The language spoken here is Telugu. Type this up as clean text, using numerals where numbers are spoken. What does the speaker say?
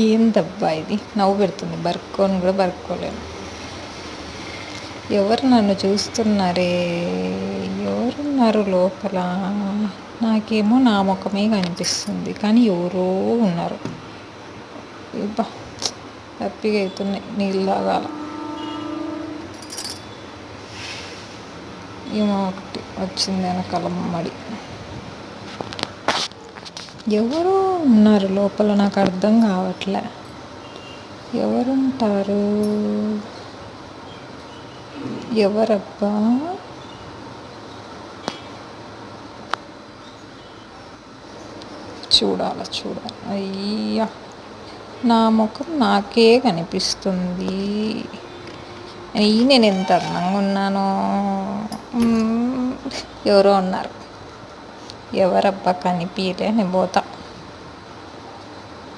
ఏందబ్బా ఇది నవ్వు పెడుతుంది, బరుక్కొని కూడా బరుక్కోలేను. ఎవరు నన్ను చూస్తున్నారే? ఎవరున్నారు లోపల? నాకేమో నా ముఖమే కనిపిస్తుంది, కానీ ఎవరో ఉన్నారు. ఇబ్బా హ్యాపీగా అవుతున్నాయి, నీళ్ళు తాగాల. ఏమో ఒకటి వచ్చింది వెనకాల మడి. ఎవరో ఉన్నారు లోపల, నాకు అర్థం కావట్లే. ఎవరుంటారు? ఎవరబ్బా? చూడాలి. అయ్యా, నా ముఖం నాకే కనిపిస్తుంది. నేను ఎంత అందంగా ఉన్నానో. ఎవరో ఉన్నారు. ఎవరబ్బా? కనిపించలే, నేను పోతా.